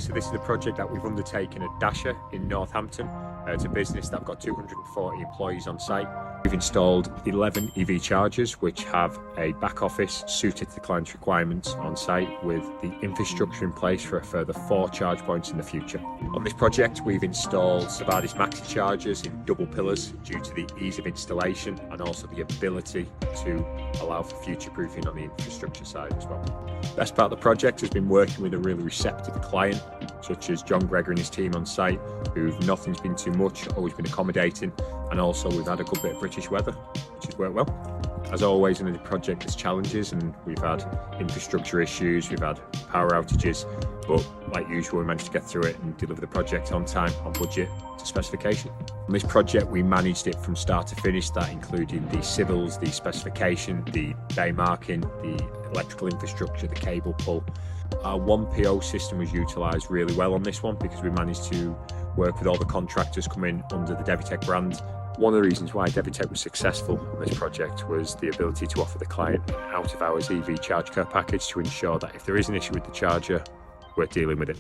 So this is the project that we've undertaken at Dachser in Northampton. It's a business that have got 240 employees on site. We've installed 11 EV chargers which have a back office suited to the client's requirements on site, with the infrastructure in place for a further 4 charge points in the future. On this project we've installed Savardis Maxi chargers in double pillars due to the ease of installation and also the ability to allow for future proofing on the infrastructure side as well. Best part of the project has been working with a really receptive client such as John Gregor and his team on site, nothing's been too much, always been accommodating, and also we've had a good bit of British weather, which has worked well. As always in the project there's challenges, and we've had infrastructure issues, we've had power outages, but like usual we managed to get through it and deliver the project on time, on budget, to specification. On this project we managed it from start to finish. That included the civils, the specification, the bay marking, the electrical infrastructure, the cable pull. Our one PO system was utilised really well on this one because we managed to work with all the contractors coming under the Devitech brand. One of the reasons why Devitech was successful on this project was the ability to offer the client an out-of-hours EV charge care package to ensure that if there is an issue with the charger, we're dealing with it.